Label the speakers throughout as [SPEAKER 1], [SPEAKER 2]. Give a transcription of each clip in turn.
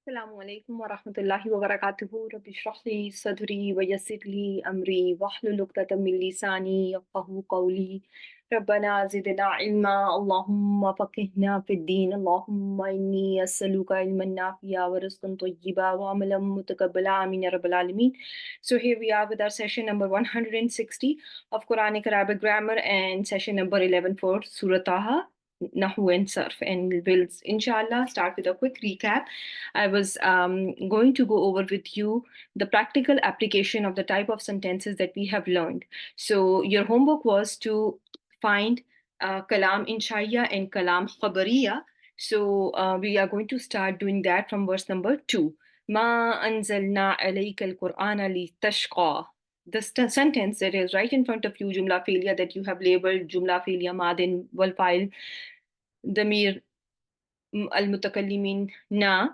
[SPEAKER 1] Assalamu alaikum wa rahmatullahi wa barakatuhu. Rabbi shrah li sadri wa yassir li amri wahlul 'uqdatam min lisani yafqahu qawli. Rabbana zidna ilma. Allahumma faqihna fid din. Allahumma inni as'aluka ilman nafi'a wa rizqan tayyiba wa amalan mutaqabbala. Amin ya rabbal alameen. So here we are with our session number 160 of Quranic Arabic grammar and session number 11 for Surah Taha, Nahw and Sarf. And we'll inshallah start with a quick recap. I was going to go over with you the practical application of the type of sentences that we have learned. So your homework was to find kalam inshaiya and kalam khabariya. So we are going to start doing that from verse number 2. Ma anzalna alayka al-Qur'ana li tashqa. The sentence that is right in front of you, jumla filia, that you have labeled jumla filia madin wal fa'il damir al-mutakallimin na.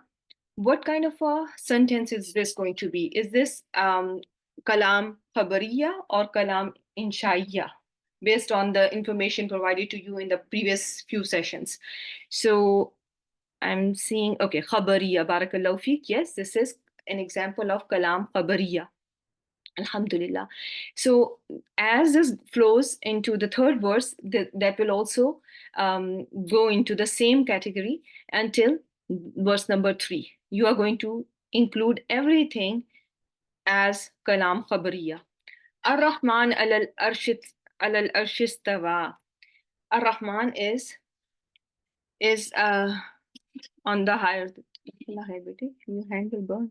[SPEAKER 1] What kind of a sentence is this going to be? Is this kalam khabariya or kalam inshaiya, based on the information provided to you in the previous few sessions? So I'm seeing, okay, khabariya, barakallahu feek. Yes, this is an example of kalam khabariya. Alhamdulillah. So as this flows into the third verse, that will also go into the same category until verse number 3. You are going to include everything as kalam khabariya. Ar-Rahman alal arshistawa. Ar-Rahman is on the higher. Your hand will burn.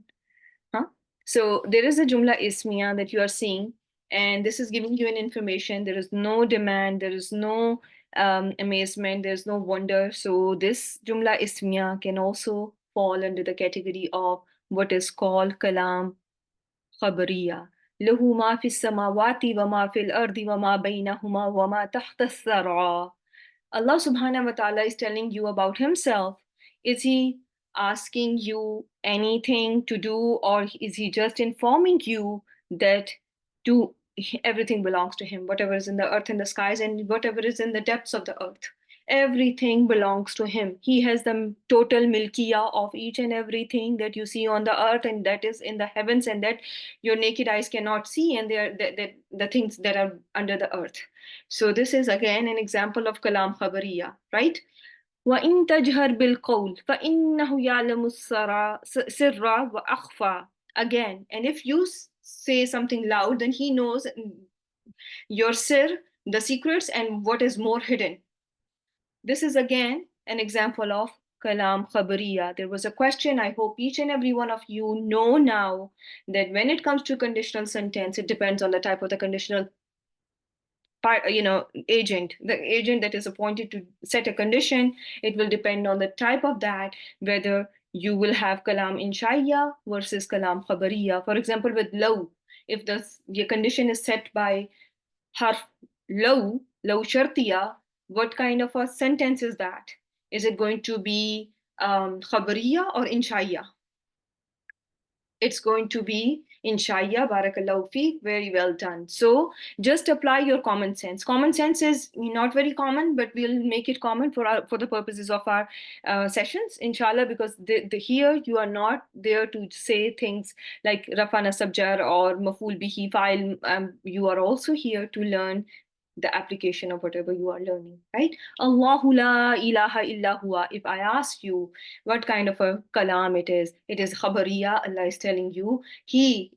[SPEAKER 1] Huh? So there is a jumla ismiya that you are seeing, and this is giving you an information. There is no demand, there is no amazement, there's no wonder. So this jumla ismiya can also fall under the category of what is called kalam khabariya. له ما في السماوات وما في الأرض وما بينهما وما تحت الثرى. Allah subhanahu wa ta'ala is telling you about himself. Is he asking you anything to do, or is he just informing you that to everything belongs to him? Whatever is in the earth and the skies and whatever is in the depths of the earth, everything belongs to him. He has the total milkiya of each and everything that you see on the earth and that is in the heavens and that your naked eyes cannot see, and they are the things that are under the earth. So this is again an example of kalam khabariya, right? وَإِن تَجْهَرْ بِالْقَوْلِ فَإِنَّهُ يَعْلَمُ السِّرَّ وَأَخْفَى. Again, and if you say something loud, then he knows your sir, the secrets, and what is more hidden. This is again an example of kalam khabariya. There was a question. I hope each and every one of you know now that when it comes to conditional sentence, it depends on the type of the conditional agent, the agent that is appointed to set a condition. It will depend on the type of that, whether you will have kalam inshaiya versus kalam khabariya. For example, with law, if the condition is set by harf law shartiya, what kind of a sentence is that? Is it going to be khabariya or inshaiya? It's going to be inshaiya. Barakallahu feek. Very well done. So just apply your common sense. Common sense is not very common, but we'll make it common for the purposes of our sessions, inshallah, because here you are not there to say things like rafana sabjar or maful bihi fa'il. You are also here to learn the application of whatever you are learning, right? Allahu la ilaha illa huwa. If I ask you what kind of a kalam it is khabariya. Allah is telling you, He,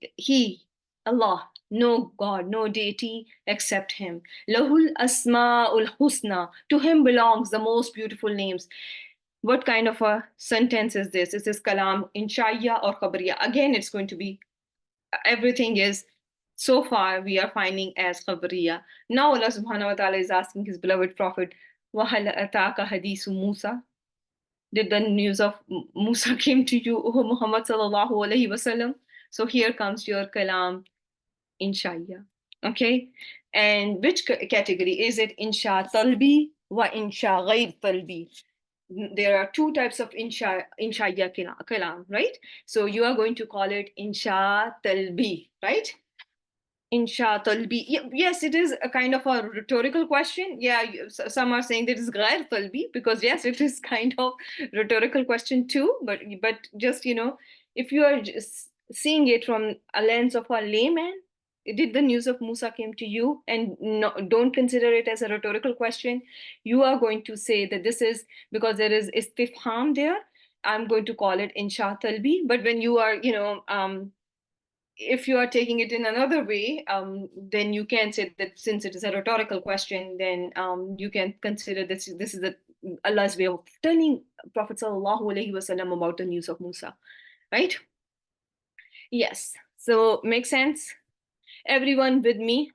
[SPEAKER 1] Allah, no God, no deity except Him. Lahul asma'ul husna. To Him belongs the most beautiful names. What kind of a sentence is this? Is this kalam inshaiya or khabariya? Again, it's going to be, everything is, so far we are finding as khabariya. Now Allah subhanahu wa ta'ala is asking His beloved Prophet, وَهَلْ أَتَاكَ حَدِيثُ مُوسَى? Did the news of Musa came to you, O Muhammad sallallahu alaihi wasallam? So here comes your kalam inshaiya. Okay, and which category is it? Insha talbi wa insha ghair talbi. There are two types of inshaiya kalam, right? So you are going to call it insha talbi, right? Insha talbi. Yes, it is a kind of a rhetorical question. Yeah, some are saying that it's ghair talbi because yes, it is kind of rhetorical question too. But just if you are just seeing it from a lens of a layman, did the news of Musa came to you and no, don't consider it as a rhetorical question, you are going to say that this is because there is istifham there. I'm going to call it insha talbi. But when you are, if you are taking it in another way, then you can say that since it is a rhetorical question, then you can consider this is Allah's way of telling Prophet sallallahu alaihi wasallam about the news of Musa, right? Yes. So makes sense. Everyone with me?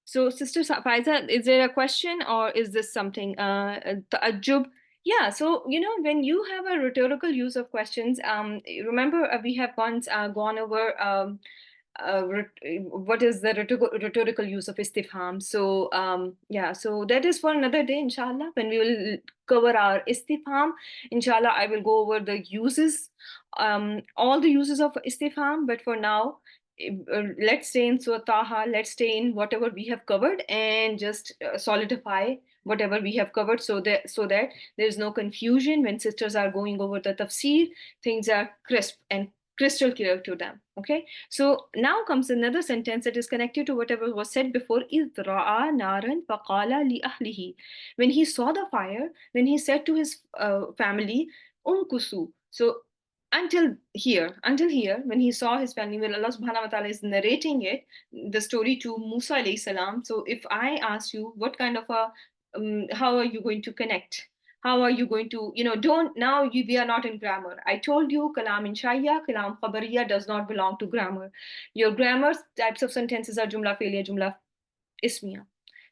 [SPEAKER 1] So, Sister Faiza, is there a question or is this something ta'ajjub? Yeah, so when you have a rhetorical use of questions, remember we have once gone over what is the rhetorical use of istifham. So yeah, so that is for another day, inshallah, when we will cover our istifham. Inshallah, I will go over the uses, all the uses of istifham. But for now, let's stay in Surah Taha, let's stay in whatever we have covered and just solidify whatever we have covered, so that there is no confusion when sisters are going over the tafsir. Things are crisp and crystal clear to them. Okay, so now comes another sentence that is connected to whatever was said before. إِذْ رَأَى نَارًا فَقَالَ لِأَهْلِهِ. When he saw the fire, then he said to his family, umkusu. So until here, when he saw his family, when Allah subhanahu wa ta'ala is narrating it, the story to Musa alayhi salam. So if I ask you what kind of a how are you going to connect? How are you going to, don't now we are not in grammar. I told you kalam inshaiya, kalam khabariya does not belong to grammar. Your grammar types of sentences are jumla fi'liya, jumla ismiya.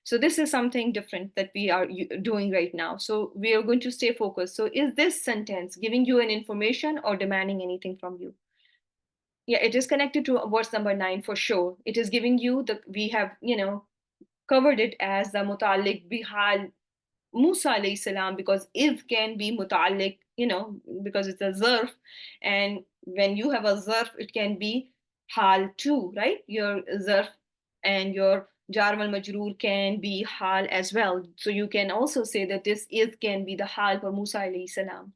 [SPEAKER 1] So this is something different that we are doing right now. So we are going to stay focused. So is this sentence giving you an information or demanding anything from you? Yeah, it is connected to verse number 9 for sure. It is giving you we have, covered it as the mutalik bihal Musa alayhi salam, because if can be mutalik, because it's a zarf. And when you have a zarf, it can be hal too, right? Your zarf and your jar wal majroor can be hal as well. So you can also say that this is can be the hal for Musa alayhi salam.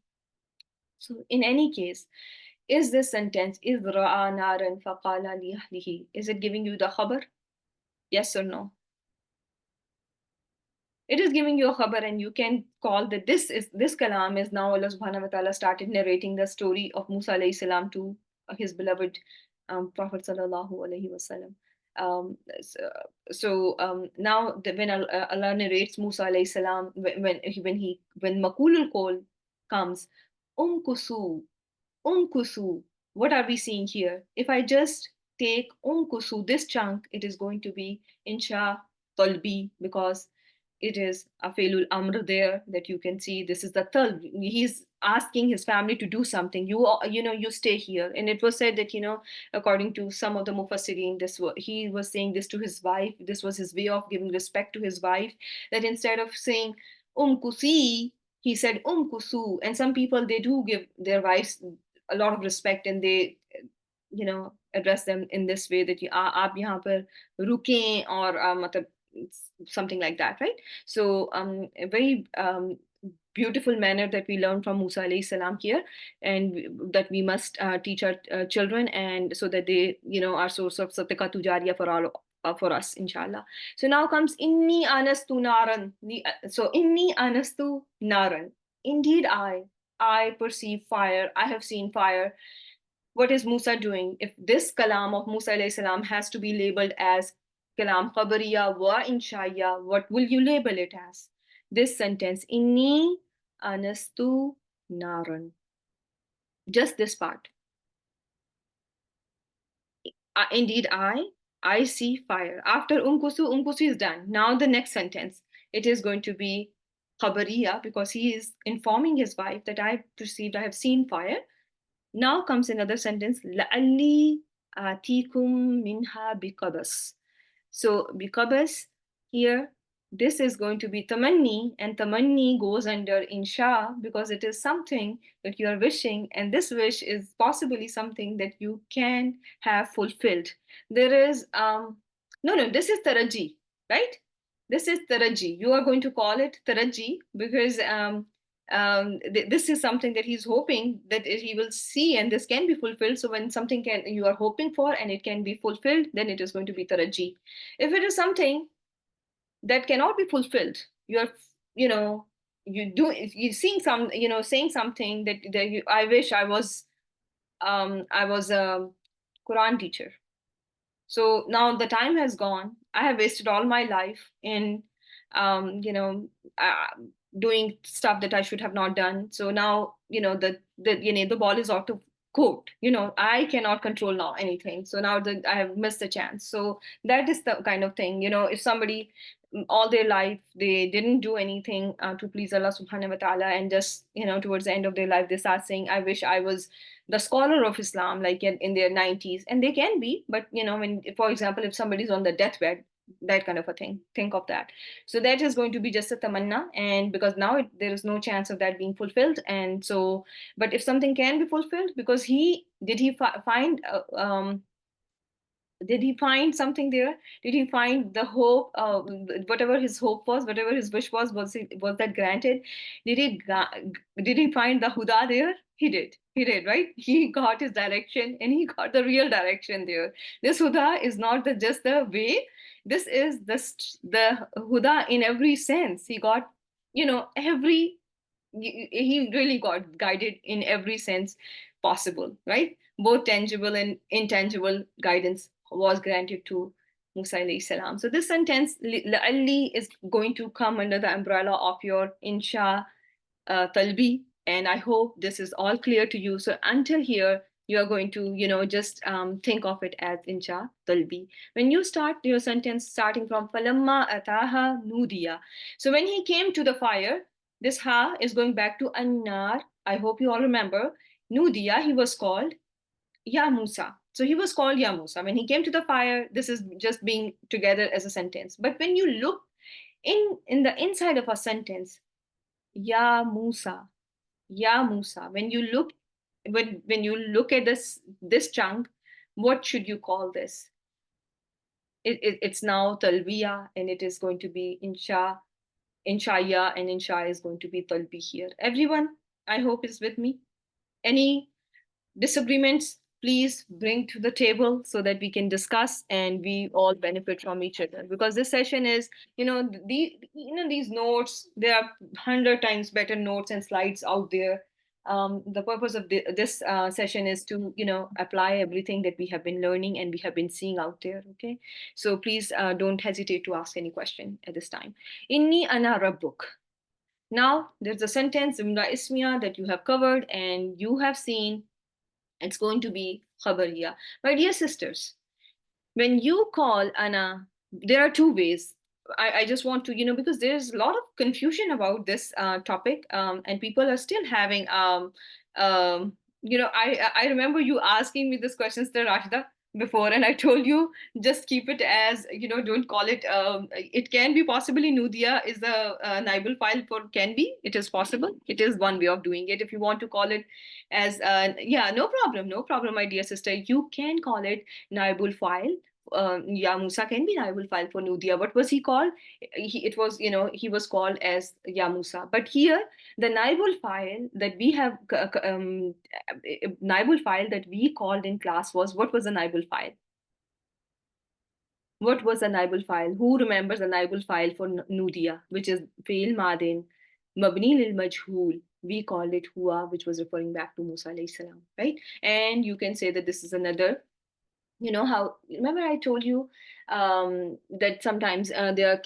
[SPEAKER 1] So in any case, is this sentence, is ra'a naran faqala li ahlihi, is it giving you the khabar? Yes or no? It is giving you a khabar, and you can call that this kalam is now Allah subhanahu wa ta'ala started narrating the story of Musa alayhi salam to his beloved Prophet sallallahu alaihi wasallam. Now when Allah narrates Musa alayhi salam, when Makulul Kol comes, Kusu, Kusu, what are we seeing here? If I just take Kusu, this chunk, it is going to be insha talbi, because it is a failul amr there that you can see. This is the talb. He's asking his family to do something. You stay here. And it was said that, according to some of the mufassirin, he was saying this to his wife. This was his way of giving respect to his wife, that instead of saying kusi, he said kusu. And some people, they do give their wives a lot of respect, and they address them in this way, that aap yahan par rukein, or matlab, something like that, right? So a very beautiful manner that we learn from Musa alayhi salam here, and that we must teach our children, and so that they are source of sadaqatu jariya for all, for us, inshallah. So now comes inni anastu naran. So inni anastu naran, indeed I perceive fire, I have seen fire. What is Musa doing? If this kalam of Musa alayhi salam has to be labeled as kalam khabariya wa inshaiya, what will you label it as? This sentence, inni anastu naran. Just this part. Indeed, I see fire. After umkusu is done. Now the next sentence, it is going to be khabariya, because he is informing his wife that I have seen fire. Now comes another sentence, لَعَلِّي آتِيكُم minha biqabas. So biqabas here, this is going to be tamanni, and tamanni goes under insha because it is something that you are wishing, and this wish is possibly something that you can have fulfilled. There is no, this is taraji, right? This is taraji. You are going to call it taraji because this is something that he's hoping that he will see, and this can be fulfilled. So when something can you are hoping for and it can be fulfilled, then it is going to be taraji. If it is something that cannot be fulfilled, you're you know you do you're seeing some saying something that I wish I was a Quran teacher. So now the time has gone. I have wasted all my life in um, you know uh, doing stuff that I should have not done. So now the ball is out of court. I cannot control now anything. So now that I have missed a chance. So that is the kind of thing. If somebody all their life they didn't do anything to please Allah subhanahu wa ta'ala, and just towards the end of their life they start saying, I wish I was the scholar of Islam, like in their 90s. And they can be, but when, for example, if somebody's on the deathbed, that kind of a thing, think of that. So that is going to be just a tamanna, and because now there is no chance of that being fulfilled. And so, but if something can be fulfilled, because he did he find did he find something there? Did he find the hope? Whatever his hope was, whatever his wish was that granted? Did he find the huda there? He did. He did, right? He got his direction, and he got the real direction there. This huda is not just the way. This is the huda in every sense. He got, every he really got guided in every sense possible, right? Both tangible and intangible guidance was granted to Musa alayhi salam. So this sentence, Ali, is going to come under the umbrella of your insha talbi, and I hope this is all clear to you. So until here, you are going to, just think of it as insha talbi. When you start your sentence starting from falamma ataha nudiya, so when he came to the fire, this ha is going back to annar. I hope you all remember. Nudiya, he was called Ya Musa. So he was called Ya Musa. When he came to the fire, this is just being together as a sentence. But when you look in the inside of a sentence, Ya Musa, Ya Musa. When you look at this chunk, what should you call this? It's now talbiya, and it is going to be inshaya, and insha is going to be talbi here. Everyone, I hope, is with me. Any disagreements, please bring to the table so that we can discuss and we all benefit from each other. Because this session is, these notes, there are 100 times better notes and slides out there. The purpose of this session is to, apply everything that we have been learning and we have been seeing out there. Okay, so please don't hesitate to ask any question at this time. Inni ana rabbuk. Now, there's a sentence, Jumla Ismiya, that you have covered and you have seen. It's going to be khabariya. My dear sisters, when you call ana, there are two ways. I just want to, because there's a lot of confusion about this topic, and people are still having, I remember you asking me this question, Sister Rashida, before, and I told you just keep it as, don't call it. It can be possibly Nudia is the Naibul file for can be. It is possible. It is one way of doing it. If you want to call it as, yeah, no problem, no problem, my dear sister. You can call it Naibul file. Yeah, Musa can be Naibul file for Nudia. What was he called? It was, he was called as Ya Musa. But here, the Naibul file that we have, Naibul file that we called in class was, what was a Naibul file? What was a Naibul file? Who remembers a Naibul file for Nudia, which is Fail Madin, Mabni lil Majhul. We called it Hua, which was referring back to Musa alayhi salam, right? And you can say that this is another, how, remember I told you that sometimes there are,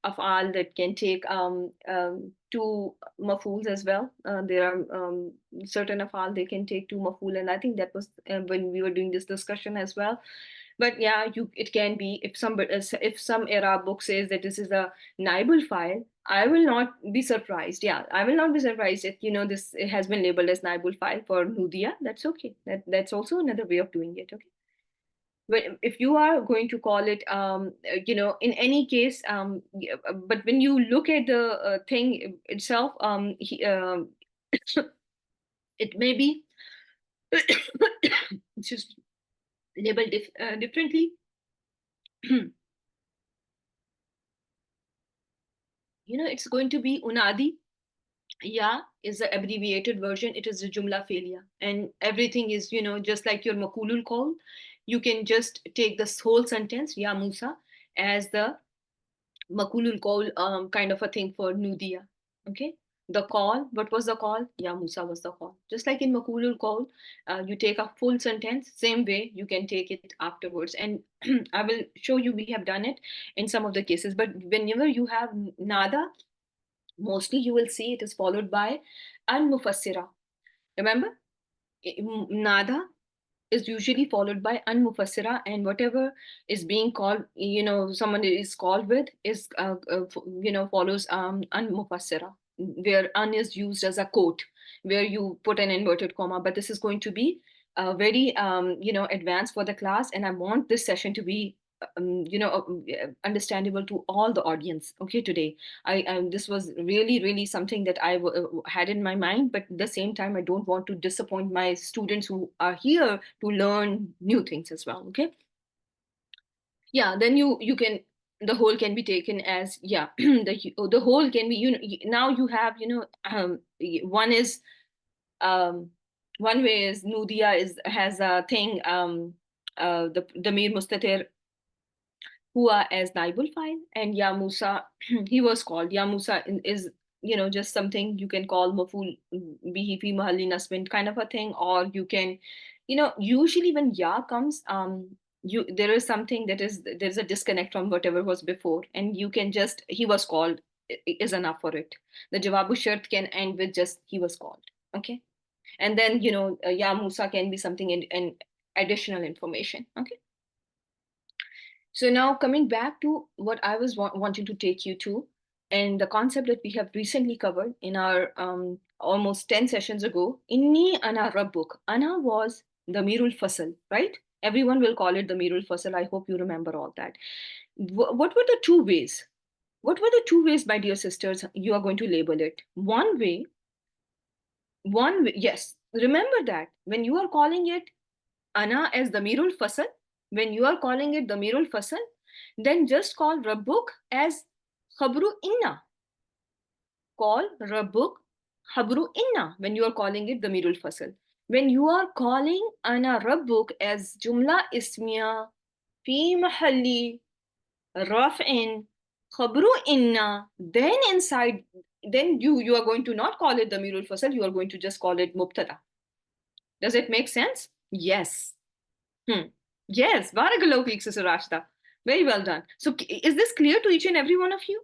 [SPEAKER 1] afal that can take two mafuls as well. There are certain afal they can take two maful, and I think that was when we were doing this discussion as well. But yeah, it can be, if some Arab book says that this is a naibul file, I will not be surprised. Yeah, I will not be surprised if this it has been labeled as naibul file for Nudia. That's okay. That's also another way of doing it. Okay. But if you are going to call it, in any case, but when you look at the thing itself, it may be just labeled differently. It's going to be unadi. Yeah is the abbreviated version. It is the jumla failure, and everything is, just like your makulul call. You can just take this whole sentence, ya Musa, as the makulul call, kind of a thing for nudia. Okay, the call. What was the call? Ya Musa was the call. Just like in makulul call, you take a full sentence. Same way you can take it afterwards, and I will show you. We have done it in some of the cases. But whenever you have nada, mostly you will see it is followed by al mufassira. Remember, nada is usually followed by an mufassira, and whatever is being called, someone is called with, is follows an mufassira, where an is used as a quote, where you put an inverted comma. But this is going to be very advanced for the class, and I want this session to be understandable to all the audience. Okay, today this was really, really something that had in my mind, but at the same time I don't want to disappoint my students who are here to learn new things as well. Okay, yeah, then you can, the whole can be taken as, yeah, the whole can be, now you have, one is, um one way is nudia is has a thing, the Mir Mustatir Hua as Naibul file, and Ya Musa, he was called Ya Musa is, just something you can call Maful Bihi fi Mahalli Nasbin kind of a thing. Or you can, usually when Ya comes, there is something that there's a disconnect from whatever was before, and you can just, he was called, is enough for it. The Jawabu Shart can end with just he was called. Okay, and then, Ya Musa can be something in additional information. Okay. So now coming back to what I was wanting to take you to, and the concept that we have recently covered in our almost 10 sessions ago, Inni Ana Rabbuk. Ana was the Mirul Fasal, right? Everyone will call it the Mirul Fasal. I hope you remember all that. What were the two ways? What were the two ways, my dear sisters, you are going to label it? One way, yes. Remember that when you are calling it Ana as Damirul Fasal, when you are calling it Damirul Fasal, then just call Rabbuk as Khabru Inna. Call Rabbuk Khabru Inna when you are calling it Damirul Fasal. When you are calling Ana Rabbuk as Jumla Ismiya Fi Mahalli Raf'in Khabru Inna, then inside, then you are going to not call it Damirul Fasal, you are going to just call it Mubtada. Does it make sense? Yes. Hmm. Yes, barakallahu feek, Sister Rashta. Very well done. So, is this clear to each and every one of you?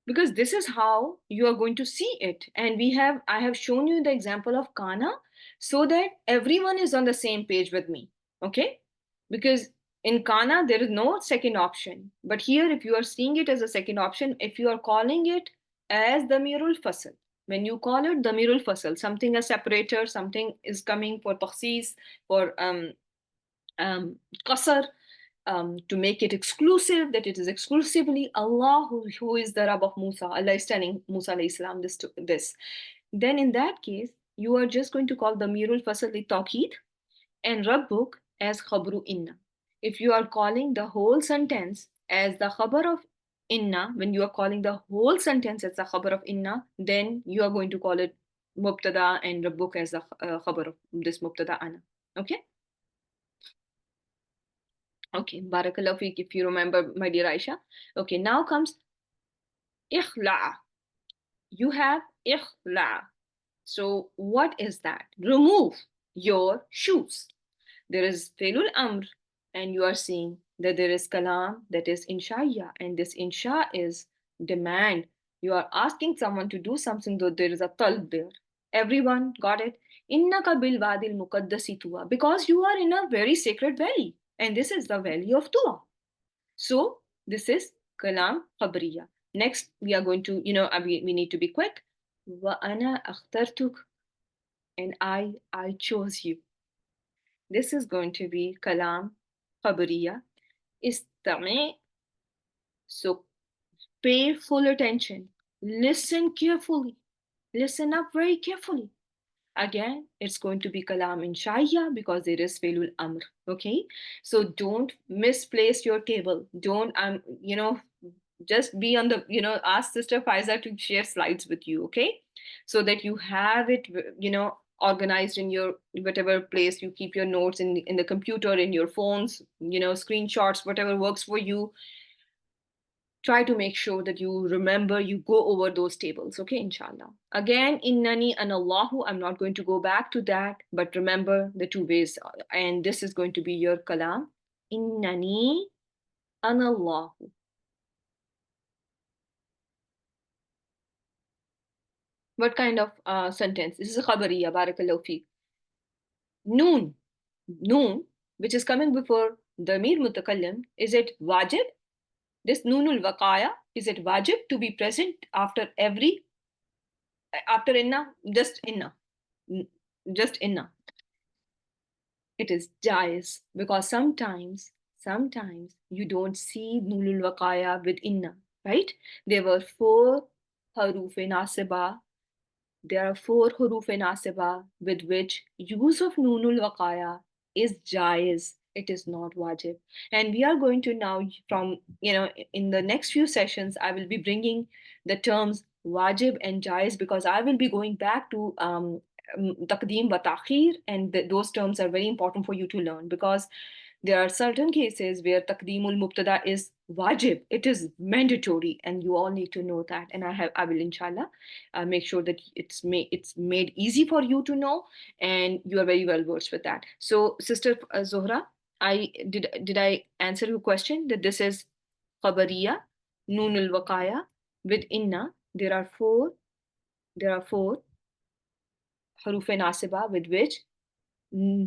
[SPEAKER 1] Because this is how you are going to see it. And I have shown you the example of Kana so that everyone is on the same page with me. Okay? Because in Kana, there is no second option. But here, if you are seeing it as a second option, if you are calling it as the Mirul Fasal, when you call it the Mirul Fasal, something a separator, something is coming for takhsis, for qasr, to make it exclusive, that it is exclusively Allah who is the Rabb of Musa. Allah is telling Musa alayhi salam this. Then in that case, you are just going to call the Mirul Fasal li Tawheed and Rabbuk as Khabru Inna. If you are calling the whole sentence as the Khabar of Inna, when you are calling the whole sentence as the Khabar of Inna, then you are going to call it Mubtada and Rabbuk as the Khabar of this Mubtada Ana. Okay? Okay, Barakallah Feek, if you remember, my dear Aisha. Okay, now comes Ikhla. You have Ikhla. So, what is that? Remove your shoes. There is Felul Amr, and you are seeing that there is Kalam, that is Insha'ya, and this Insha is demand. You are asking someone to do something, though there is a talb there. Everyone got it? Innaka bil wadil muqaddasi tuwa. Because you are in a very sacred valley, and this is the valley of Tuwa. So this is Kalam Khabriya. Next, we are going to, we need to be quick. Wa ana akhtartuk, and I chose you. This is going to be kalam khabariya. Istami. So pay full attention. Listen carefully. Listen up very carefully. Again, it's going to be kalam insha'ya because there is failul amr. Okay, so don't misplace your table. Don't just be on the, ask Sister Faiza to share slides with you. Okay, so that you have it, organized in your whatever place you keep your notes in the computer, in your phones, screenshots, whatever works for you. Try to make sure that you remember, you go over those tables. Okay, inshallah. Again, innani and Allahu, I'm not going to go back to that, but remember the two ways. And this is going to be your kalam. Innani and Allahu. What kind of sentence? This is a khabariya, barakallahu fi. Noon. Noon, which is coming before the Mir Mutakallim, is it wajib? This noonul waqaya, is it wajib to be present after inna? Just inna. It is jais because sometimes you don't see nunul waqaya with inna, right? There were four haruf nasiba. There are four huruf nasiba with which use of nunul waqaya is jais. It is not wajib. And we are going to now, from, in the next few sessions, I will be bringing the terms wajib and jais because I will be going back to taqdeem wa ta'khir, and those terms are very important for you to learn because there are certain cases where taqdeemul mubtada is wajib. It is mandatory, and you all need to know that. And I will inshallah make sure that it's made easy for you to know, and you are very well versed with that. So, Sister Zohra, I answer your question that this is khabariya, noonul waqaya with inna. There are four haruf nasiba with which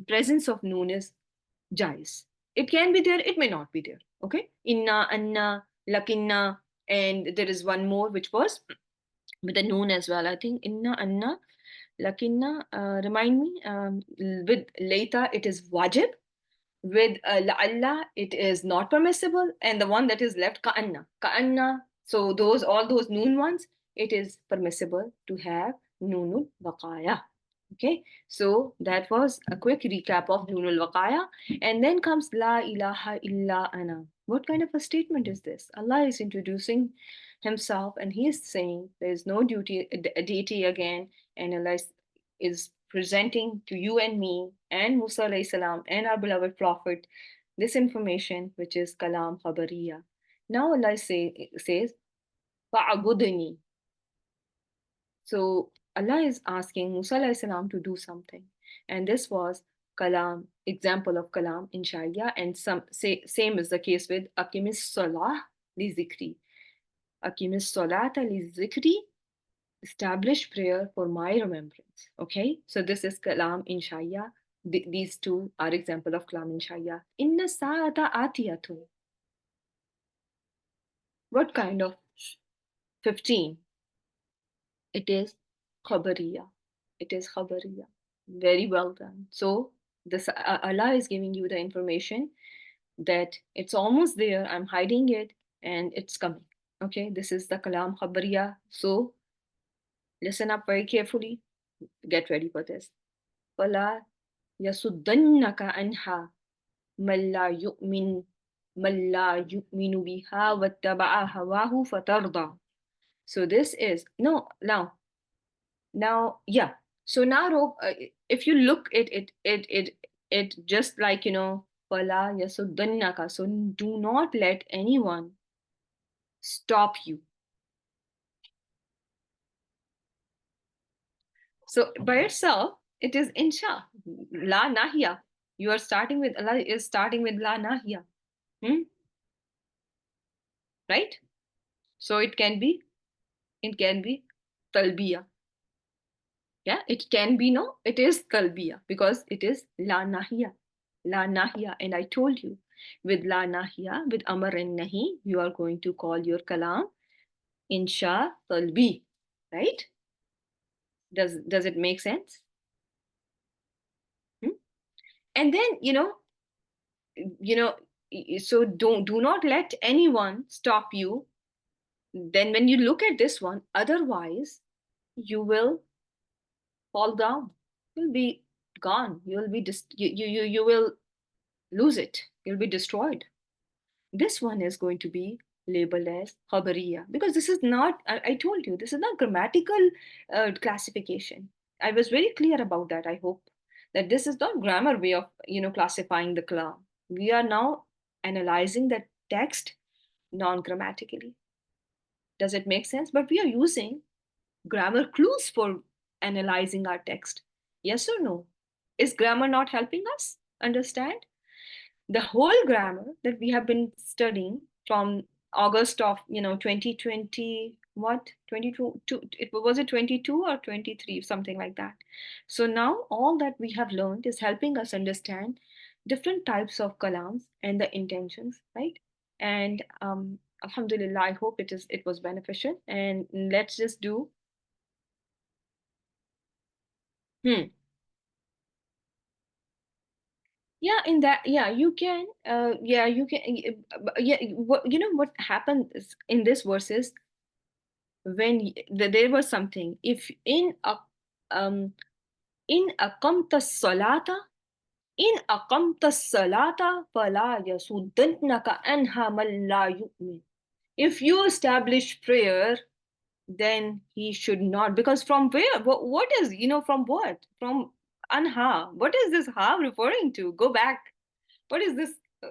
[SPEAKER 1] presence of noon is jais. It can be there, it may not be there. Okay, inna, anna, lakinna, and there is one more which was with a noon as well. I think inna, anna, lakinna. Remind me. With later, it is wajib. With la'alla, it is not permissible, and the one that is left, ka'anna. So all those noon ones, it is permissible to have noonul waqaya. Okay, so that was a quick recap of Nunul Waqaya. And then comes La ilaha illa ana. What kind of a statement is this? Allah is introducing himself and he is saying there is no deity again, and Allah is presenting to you and me and Musa alayhi salam and our beloved Prophet this information, which is Kalam Khabariya. Now Allah says, Fa'abudni. So Allah is asking Musa alayhi salam to do something. And this was kalam, example of kalam in Sharia. And same is the case with Akimis Salah li Zikri. Akimis Salata li Zikri, establish prayer for my remembrance. Okay, so this is kalam in Sharia. These two are example of kalam in Sharia. Inna sa'ata atiyatun. What kind of 15? It is khabariya. It is khabariya. Very well done. So this Allah is giving you the information that it's almost there. I'm hiding it and it's coming. Okay, this is the kalam khabariya. So listen up very carefully. Get ready for this. Fala yasuddannaka anha man la yu'min man la yu'minu biha wattaba'a hawahu fatarda. So this is no now yeah. So now if you look at it just like fala yasuddannaka, so do not let anyone stop you. So by itself it is insha, la nahiya. You are starting with, Allah is starting with la nahiya. Right? So it can be talbiya. Yeah, it can be, no, it is talbiya because it is la nahiya. La nahiya. And I told you, with la nahiya, with amar and nahi, you are going to call your kalam insha talbi. Right? Does it make sense? Hmm? And then, you know, so do not let anyone stop you. Then when you look at this one, otherwise you will fall down. You'll be gone. You'll be you will lose it. You'll be destroyed. This one is going to be labeled as khabariya because this is not, I told you, this is not grammatical classification. I was very clear about that. I hope that this is not grammar way of classifying the kalam. We are now analyzing the text non-grammatically. Does it make sense? But we are using grammar clues for analyzing our text. Yes or no? Is grammar not helping us understand? The whole grammar that we have been studying from August of 2020, what 22 it was it 22 or 23, something like that. So now all that we have learned is helping us understand different types of kalams and the intentions, right? And alhamdulillah, I hope it was beneficial. And let's just do hmm. Yeah, in that, yeah, you can, yeah, you can, yeah. What what happened in this verses when there was something. If um in aqamta salata, in aqamta salata, fala yasuddannaka anha man la yu'min. If you establish prayer, then he should not, because from where? What is from what? From anha. What is this ha referring to? Go back. What is this? Uh,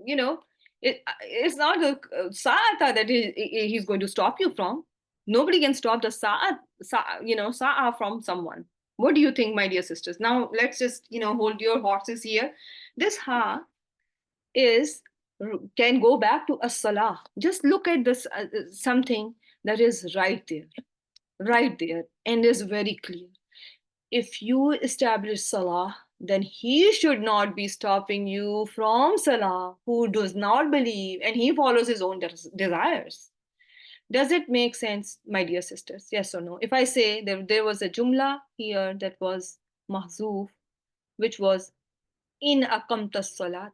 [SPEAKER 1] you know, it's not a sa'ata that he's going to stop you from. Nobody can stop the sa'a from someone. What do you think, my dear sisters? Now let's just hold your horses here. This ha is can go back to as-salah. Just look at this something that is right there, and is very clear. If you establish salah, then he should not be stopping you from salah who does not believe and he follows his own desires. Does it make sense, my dear sisters? Yes or no? If I say there was a jumla here that was mahzoof, which was in aqamta salat.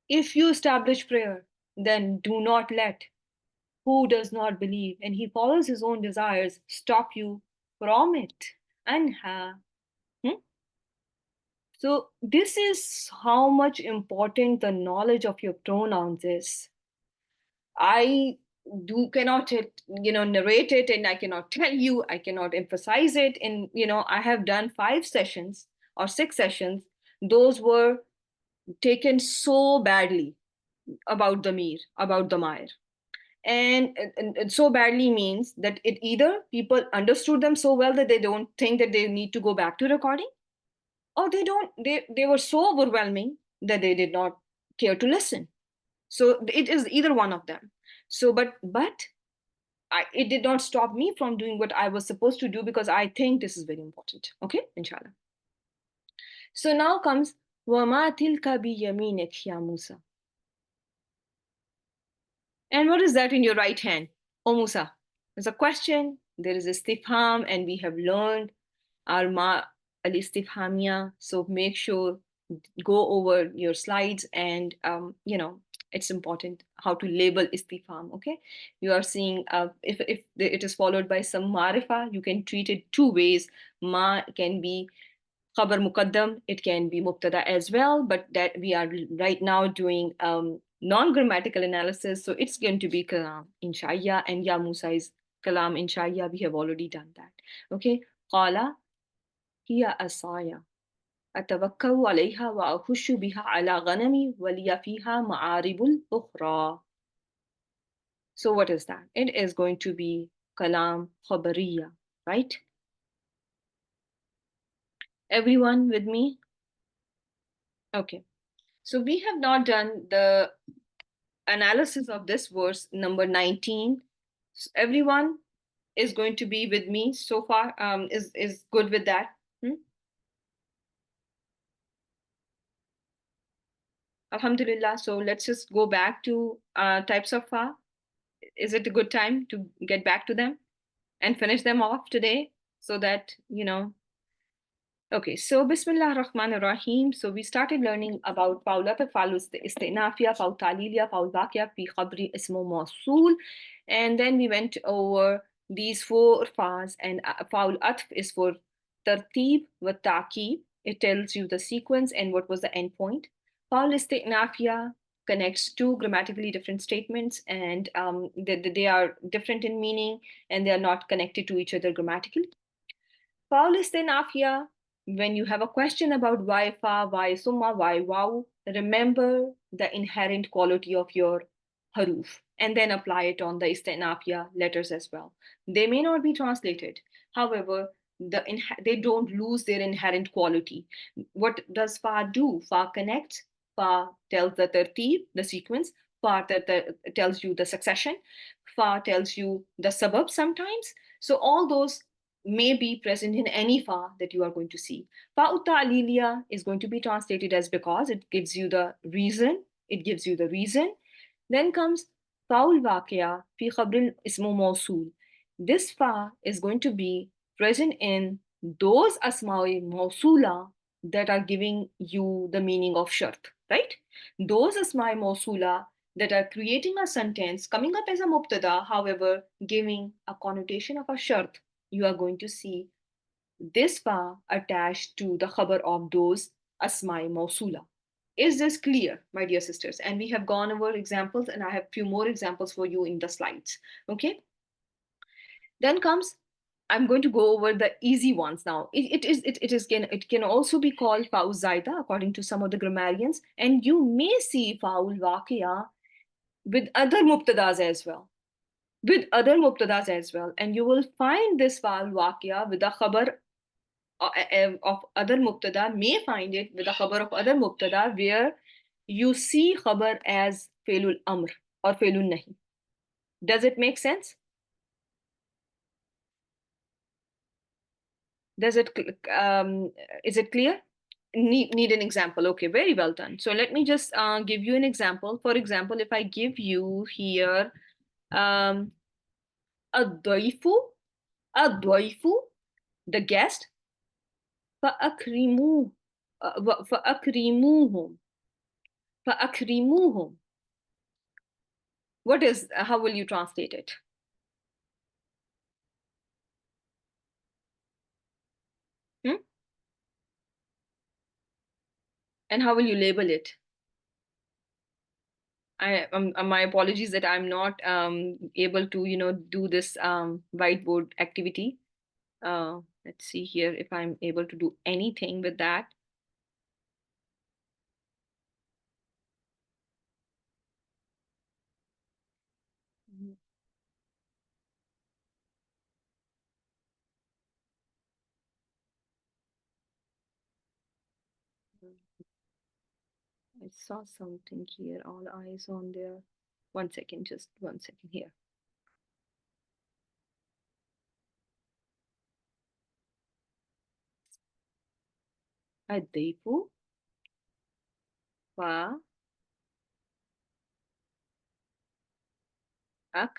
[SPEAKER 1] If you establish prayer, then do not let who does not believe and he follows his own desires stop you from it. Anha. Hmm? So this is how much important the knowledge of your pronouns is. I do cannot narrate it, and I cannot tell you, I cannot emphasize it. And I have done 5 sessions or 6 sessions. Those were taken so badly about the mir, about the Mair. And so badly means that it either people understood them so well that they don't think that they need to go back to recording, or they were so overwhelming that they did not care to listen. So it is either one of them. So but it did not stop me from doing what I was supposed to do, because I think this is very important. Okay, inshallah. So now comes wama tilka bi yaminik ya Musa. And what is that in your right hand, O Musa? There's a question, there is istifham, and we have learned our ma al istifhamia. So make sure go over your slides, and it's important how to label istifham. Okay, you are seeing if it is followed by some marifa, you can treat it 2 ways. Ma can be khabar muqaddam, it can be mubtada as well, but that we are right now doing non-grammatical analysis, so it's going to be kalam insha'ya, and ya Musa is kalam insha'ya. We have already done that. Okay, qala hiya asaya أتوكل عليها وأخش بها على غنمي ولي فيها معارب أخرى. So what is that? It is going to be kalam khabariya, right? Everyone with me? Okay. So we have not done the analysis of this verse number 19. So everyone is going to be with me so far. Is good with that? Hmm? Alhamdulillah. So let's just go back to types of fa. Is it a good time to get back to them and finish them off today, so that Okay, so Bismillah Rahman Rahim. So we started learning about Paulat Falus Istinafia, Paul Talilia, Paul Vakia, Fi Khabri Ismo Mausul. And then we went over these four fas, and Paul Atf is for Tartib wa Taqib. It tells you the sequence and what was the end point. Paul Istinafia connects two grammatically different statements, and they are different in meaning and they are not connected to each other grammatically. Foul istinafia, when you have a question about why fa, why summa, why wow, remember the inherent quality of your haruf and then apply it on the istinafia letters as well. They may not be translated. However, they don't lose their inherent quality. What does fa do? Fa connects, fa tells the tertib, the sequence, fa tells you the succession, fa tells you the suburb sometimes. So all those may be present in any fa that you are going to see. Fa ta'lilia is going to be translated as because. It gives you the reason. It gives you the reason. Then comes faul waqia fi khabril ismu mawsul. This fa is going to be present in those asma'i mawsula that are giving you the meaning of shart, right? Those asma'i mawsula that are creating a sentence coming up as a mubtada, however, giving a connotation of a shart, you are going to see this fa attached to the khabar of those asma'i mausula. Is this clear, my dear sisters? And we have gone over examples, and I have few more examples for you in the slides. Okay. Then comes, I'm going to go over the easy ones now. It can also be called faul zaida according to some of the grammarians, and you may see faul waqiya with other mubtadas as well. And you will find this faul waqiya with the khabar of other mubtada, may find it with a khabar of other mubtada where you see khabar as failul amr or failul nahi. Does it make sense? Does it is it clear? Need an example. Okay, very well done. So let me just give you an example. For example, if I give you here um adwaifu, adwaifu, the guest, فأكرموه فأكرموهم فأكرموهم. What is, how will you translate it? Hmm? And how will you label it? My apologies that I'm not able to, do this whiteboard activity. Let's see here if I'm able to do anything with that. I saw something here, all eyes on there. 1 second, just 1 second here. Adaifu wa ak.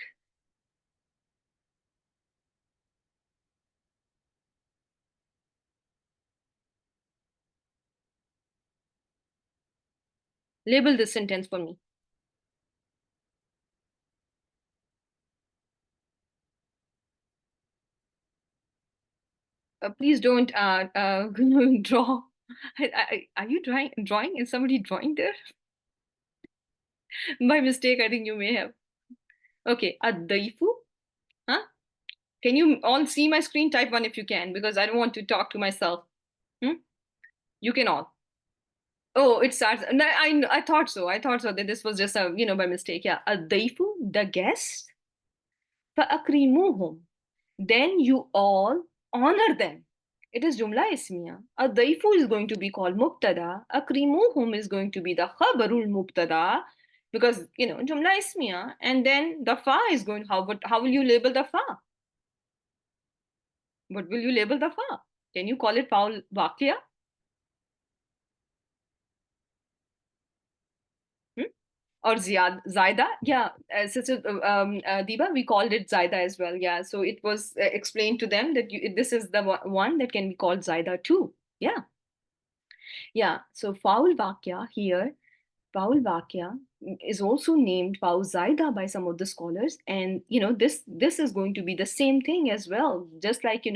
[SPEAKER 1] Label this sentence for me. Please don't draw. Are you drawing? Is somebody drawing there? By mistake, I think you may have. Okay, Adaifu. Huh? Can you all see my screen? Type one if you can, because I don't want to talk to myself. Hmm? You can all. Oh, it starts. No, I thought so. I thought so that this was just a, by mistake. Yeah. Adaifu, the guest. فأكرموهم. Then you all honor them. It is jumla ismiya. Adaifu is going to be called mubtada. Akrimuhum is going to be the khabarul mubtada because, jumla ismiya. And then the fa is going, how will you label the fa? What will you label the fa? Can you call it faul waqia? Hmm? Or zaida? Yeah, Sister Diba, we called it zaida as well. Yeah, so it was explained to them that this is the one that can be called zaida too. Yeah. Yeah. So foul vakya here, foul vakya is also named foul zaida by some of the scholars, and this is going to be the same thing as well. Just like a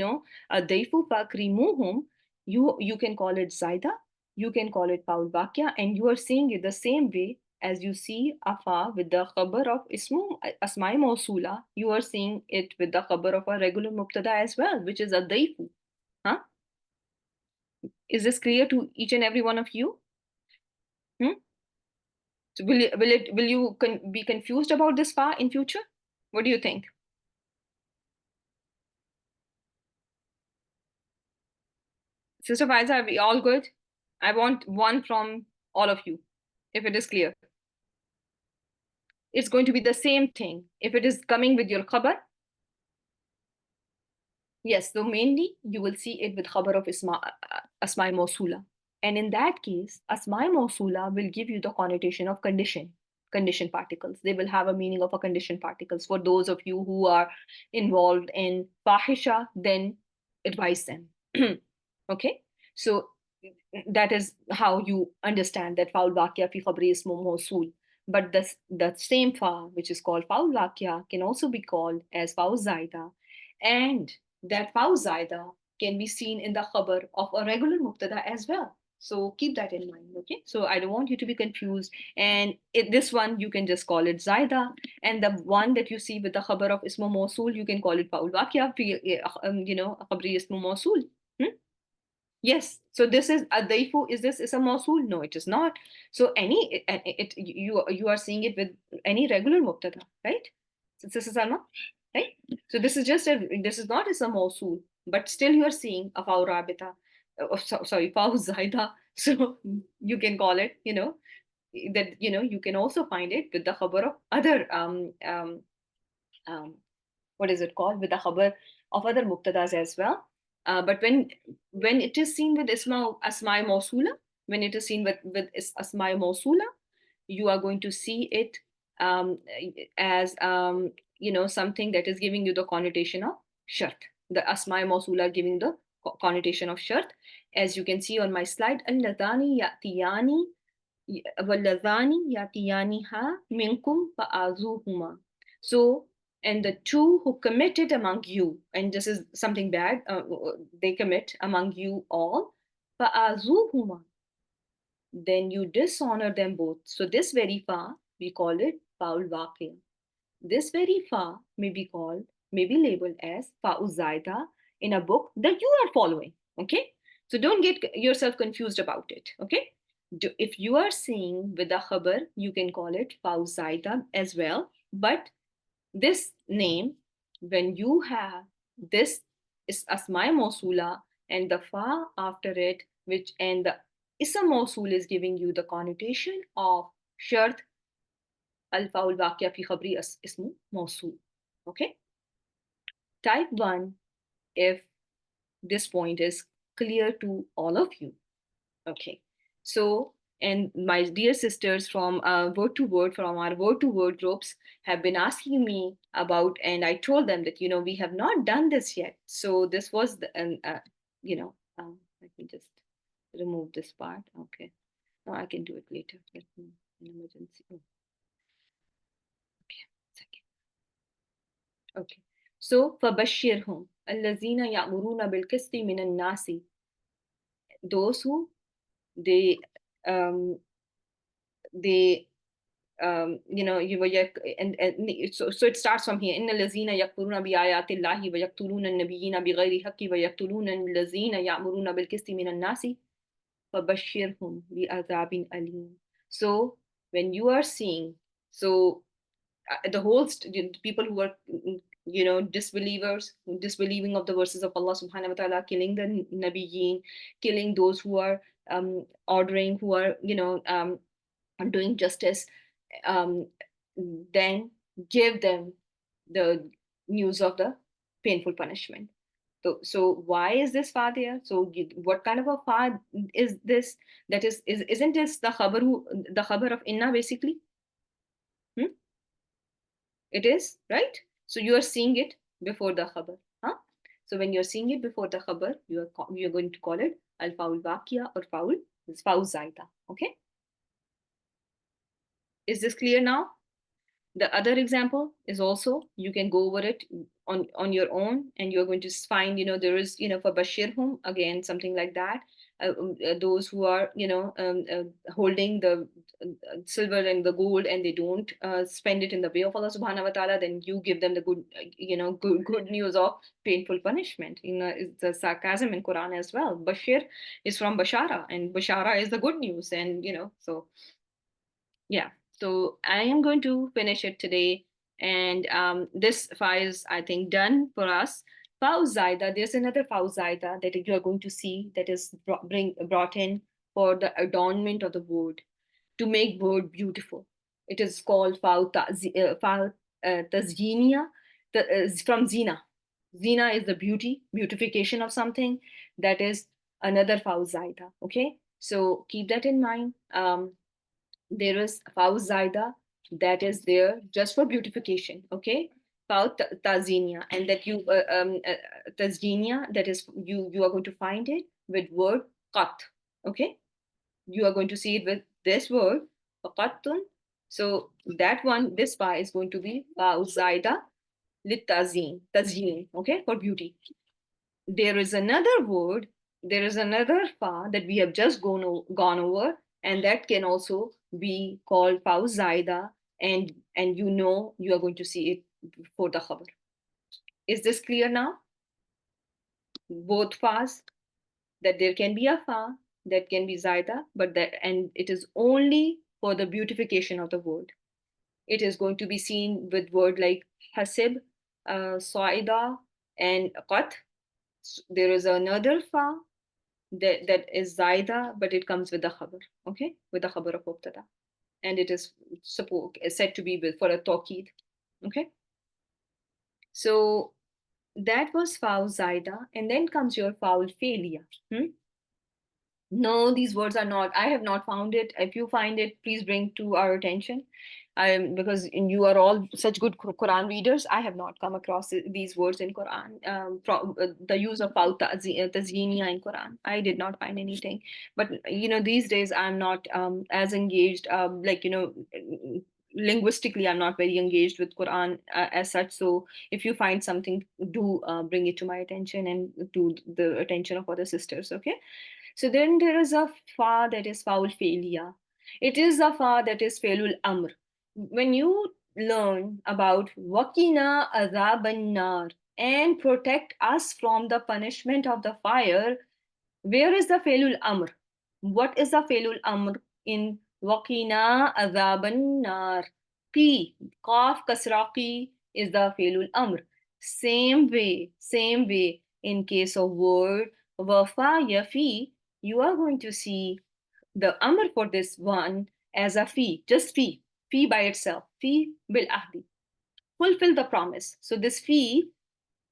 [SPEAKER 1] daifu fakrimuhum, you can call it zaida, you can call it foul vakya, and you are seeing it the same way as you see afa with the khabar of ismu asmai mausula. You are seeing it with the khabar of a regular mubtada as well, which is a daifu. Huh? Is this clear to each and every one of you? Hmm? So will you be confused about this far in future? What do you think? Sister Faiza, are we all good? I want one from all of you, if it is clear. It's going to be the same thing. If it is coming with your khabar, yes, so mainly you will see it with khabar of asma mausula. And in that case, asma mausula will give you the connotation of condition particles. They will have a meaning of a condition particles. For those of you who are involved in fahisha, then advise them. Okay? So that is how you understand that foul vakya fi khabri ismu mausul. But the same fa, which is called foul vakya, can also be called as foul zaida. And that foul zaida can be seen in the khabar of a regular mubtada as well. So keep that in mind, okay? So I don't want you to be confused. And this one, you can just call it zaida. And the one that you see with the khabar of ismu mausul, you can call it foul vakya, khabri ismu mausul. Hmm? Yes. So this is a daifu. Is this is a mausul? No, it is not. So you are seeing it with any regular mubtada, right? This is Salma, right? So this is not is a mausul, but still you are seeing a faw rabita. Sorry, faw zaida. So you can call it, that you can also find it with the khabar of other um, what is it called, with the khabar of other mubtadas as well. But when it is seen with asma mausula, when it is seen with asma mausula, you are going to see it as something that is giving you the connotation of shart. The asma mausula giving the connotation of shart, as you can see on my slide. Alladhani yatiyani وَاللَّذَانِ يَأْتِيَانِهَا مِنْكُمْ فَآذُوهُمَا. So, and the two who committed among you, and this is something bad, they commit among you all, فَآذُوهُمَا, then you dishonor them both. So this very fa, we call it faul waqi. This very fa may be labeled as fa'u zaida in a book that you are following. Okay, so don't get yourself confused about it. Okay, if you are seeing with the khabar, you can call it fa'u zaida as well. But this name, when you have this is asma mausula and the fa after it, which and the ism mausul is giving you the connotation of shart, الفاء الواقع في خبري اسمه موصول. Okay. Type 1, if this point is clear to all of you. Okay. So, and my dear sisters from word to word, from our word to word groups, have been asking me about, and I told them that, we have not done this yet. So this was let me just remove this part. Okay. No, I can do it later. Let me, an emergency. Oh, okay. Second. Okay. So, فَبَشِّرْهُمْ الَّذِينَ يَأْمُرُونَ بِالْقِسْطِ مِنَ النَّاسِ. Those who they they you were so it starts from here. إن الذين يكفرون بآيات الله ويقتلون النبيين بغير حق ويقتلون الذين يأمرون بالقسط من الناس فَبَشِّرْهُمْ بِعَذَابٍ أَلِيمٍ. So when you are seeing, so the whole people who are disbelieving of the verses of Allah subhanahu wa ta'ala, killing the nabiyyin, killing those who are ordering, who are doing justice, um, then give them the news of the painful punishment. So why is this fa there? So what kind of a fa is this? That isn't this the khabar of inna basically? Hmm? It is, right? So you are seeing it before the khabar. Huh? So when you're seeing it before the khabar, you're going to call it al-faul waqiya or faul zaida. Okay? Is this clear now? The other example is also, you can go over it on your own, and you're going to find, there is, for bashirhum, again, something like that. Those who are, holding the silver and the gold, and they don't spend it in the way of Allah subhanahu wa ta'ala, then you give them the good, good news of painful punishment. It's the sarcasm in Quran as well. Bashir is from bashara, and bashara is the good news. And so yeah, so I am going to finish it today. And this file is, I think, done for us. Fauzaida, there's another Fauzaida that you are going to see, that is brought in for the adornment of the word, to make word beautiful. It is called Tazjinia, from Zina. Zina is the beautification of something. That is another Fauzaida. Okay, so keep that in mind. There is Faust Zaida, that is there just for beautification. Okay, Faust Tazinia, and that Tazinia, that is, you are going to find it with word Qat. Okay, you are going to see it with this word Qatun. So that one, this fa is going to be Faust Zaida lit Tazin, okay, for beauty. There is another word, there is another fa that we have just gone over, and that can also be called fa zaida, and you are going to see it for the khabar. Is this clear now? Both fas, that there can be a fa that can be zaida, but that, and it is only for the beautification of the word. It is going to be seen with word like hasib, saida, and qat. There is another fa that is zaida, but it comes with the khabar, okay, with the khabar of mubtada, and it is said to be for a tawqid, okay. So that was foul zaida, and then comes your foul failure. No, these words are not. I have not found it. If you find it, please bring to our attention. Because you are all such good Quran readers, I have not come across these words in Quran. From the use of tazyinia in Quran, I did not find anything. But these days I'm not as engaged. Linguistically, I'm not very engaged with Quran as such. So if you find something, do bring it to my attention and to the attention of other sisters. Okay. So then there is a fa that is foul failure. It is a fa that is failul amr. When you learn about wakina azaban nar, and protect us from the punishment of the fire, where is the failul amr? What is the failul amr in wakina azaban nar? Qi, qaf kasra qi is the failul amr. Same way in case of word wafa yafi, you are going to see the amr for this one as a fee, just fee by itself, fee bil ahdi, fulfill the promise. So this fee,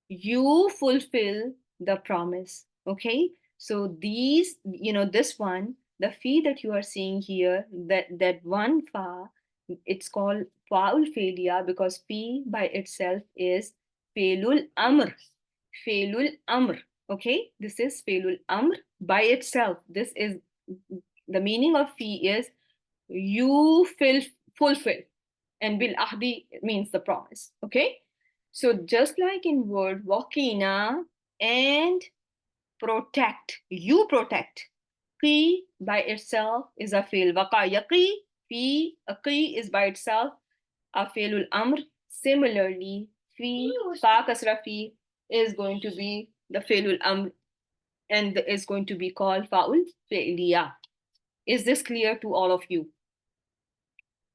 [SPEAKER 1] you fulfill the promise. Okay, so these, this one, the fee that you are seeing here, that one fa, it's called faul failure, because fee by itself is failul amr. Failul amr. Okay, this is failul amr by itself. This is the meaning of fee is you fulfill, and bil ahdi means the promise. Okay, so just like in word wakina and protect, you protect. Qi by itself is a fail. Waqa yaqi, fi aqi is by itself a failul amr. Similarly, fi fa kasra fi is going to be the failul amr, and is going to be called faul failiya. Is this clear to all of you?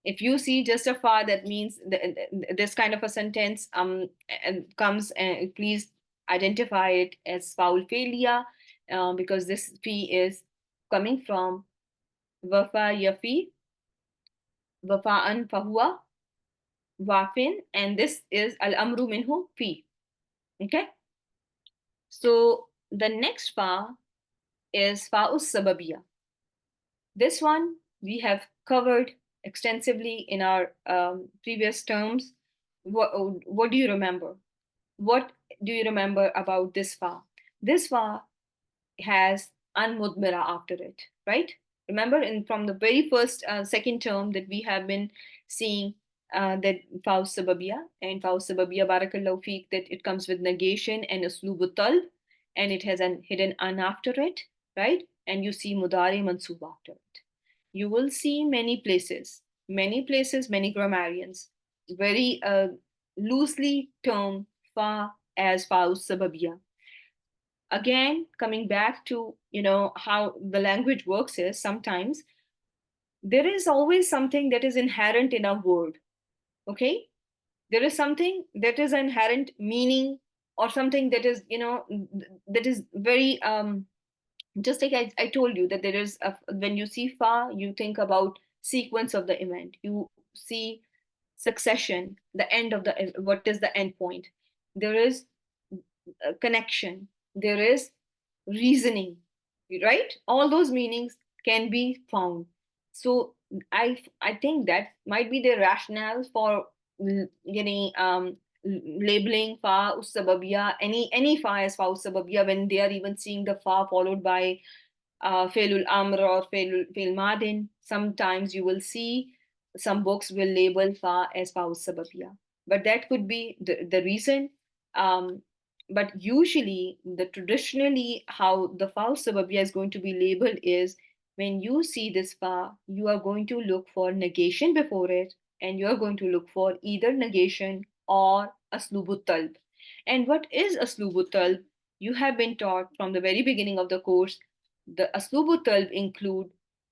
[SPEAKER 1] If you see just a fa, that means this kind of a sentence and comes, and please identify it as foul failure, because this fi is coming from wafa yafi, wafa'an fahuwa wafin, and this is al amru minhu fi. Okay, so the next fa is fa'us sababiya. This one we have covered extensively in our previous terms. What do you remember? What do you remember about this fa? This fa has unmudmira after it, right? Remember, from the very first second term that we have been seeing, that faus sababiyya, and faus sababiyya, barakallahu feek, that it comes with negation and uslubu talb, and it has an hidden an after it, right? And you see mudari mansoob after it. You will see many grammarians very loosely term fa as faus sababiyya. Again, coming back to how the language works, is sometimes there is always something that is inherent in a word. Okay, there is something that is inherent meaning, or something that is that is very just like I told you, that there is when you see fa, you think about sequence of the event, you see succession, the end of the what is the end point. There is a connection, there is reasoning, right? All those meanings can be found. So I think that might be the rationale for getting labeling fa usababiya, any fa as fa usababiya, when they are even seeing the fa followed by Failul Amr or Fail Madin. Sometimes you will see some books will label Fa as Faus Sababiya. But that could be the reason. Um, but usually, the traditionally, how the Faus Sababiya is going to be labeled is, when you see this Fa, you are going to look for negation before it, and you are going to look for either negation or Aslubut Talb. And what is Aslubut Talb? You have been taught from the very beginning of the course. The أسلوب الطلب include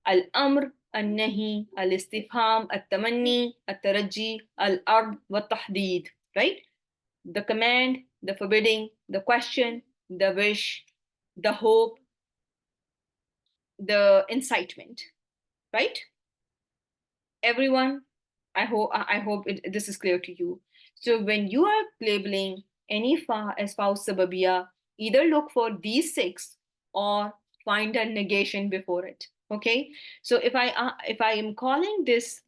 [SPEAKER 1] الأمر النهي الاستفهام التمني الترجي الأرض والتحديد, right? The command, the forbidding, the question, the wish, the hope, the incitement, right? Everyone, this is clear to you. So when you are labeling any fa as faus sababiya, either look for these six or find a negation before it. Okay, so if I am calling this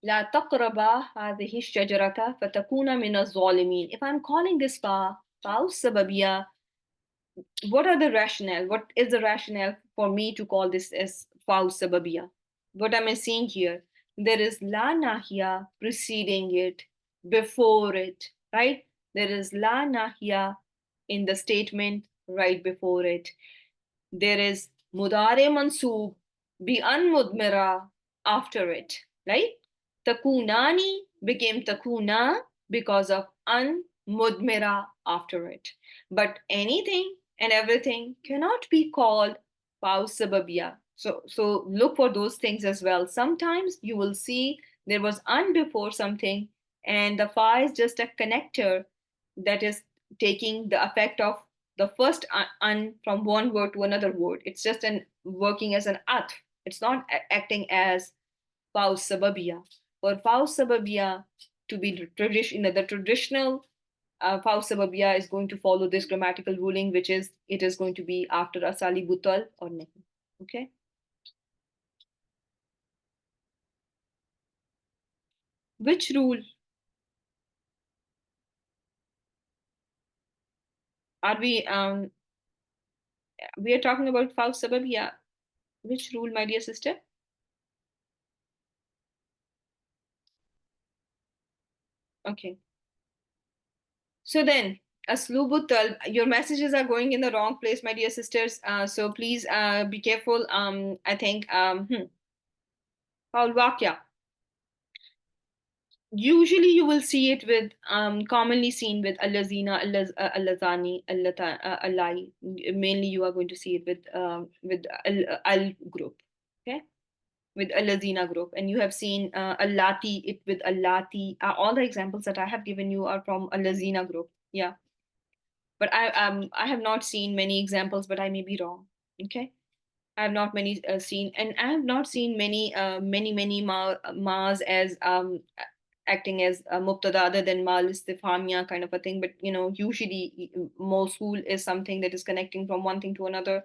[SPEAKER 1] لا تقربا هذه الشجرة فتكون من الظالمين, if I'm calling this fa faus sababiya, what are the rationale? What is the rationale for me to call this as faus sababiya? What am I seeing here? There is la nahya preceding it, before it, right? There is la nahya in the statement right before it. There is mudare mansoob bi unmudmira after it, right? Takunani became takuna because of unmudmira after it. But anything and everything cannot be called paus sababiyya. So look for those things as well. Sometimes you will see there was un before something, and the fa is just a connector that is taking the effect of the first un from one word to another word. It's just an working as an at. It's not acting as paus sababiyya. For paus sababiyya to be the traditional paus sababiyya is going to follow this grammatical ruling, which is it is going to be after asali butal or nahi. Okay. Which rule are we are talking about paus sababiyya? Which rule, my dear sister? Okay. So then, Aslubu Talb, your messages are going in the wrong place, my dear sisters. So please be careful. I think Paul Vakya. Usually you will see it with commonly seen with Allazina, Allazani, Allai. Mainly you are going to see it with Al group. Okay. With Allazina group. And you have seen Allati, it with Allati. All the examples that I have given you are from Allazina group. Yeah. But I have not seen many examples, but I may be wrong. Okay, I have not many seen, and I have not seen many ma's as acting as a mubtada other than mal istifhamia kind of a thing. But usually mawsul is something that is connecting from one thing to another,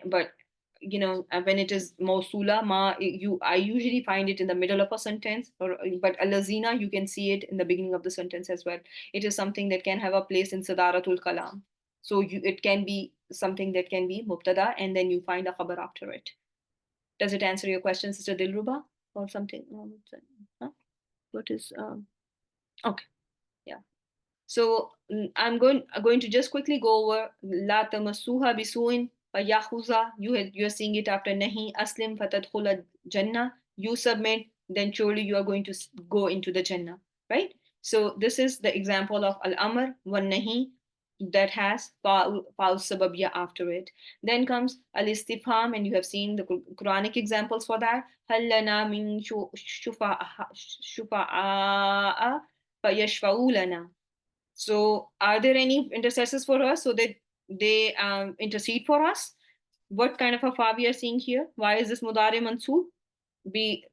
[SPEAKER 1] but when it is mausula, I usually find it in the middle of a sentence, but alazina, you can see it in the beginning of the sentence as well. It is something that can have a place in sadaratul kalam. So it can be something that can be mubtada, and then you find a khabar after it. Does it answer your question, Sister Dilruba, or something? Huh? What is okay? Yeah. So I'm going to just quickly go over la tamassuha bisuin fayahuza. You're seeing it after nahi aslim fatadkhula jannah. You submit, then surely you are going to go into the jannah, right? So this is the example of al amr one nahi that has fa'ul sababiyya after it. Then comes al istifham, and you have seen the Quranic examples for that. Hal lana min shufa'a fayashfa'u lana. So, are there any intercessors for us so that they intercede for us? What kind of a fa we are seeing here? Why is this mudare mansoob? Be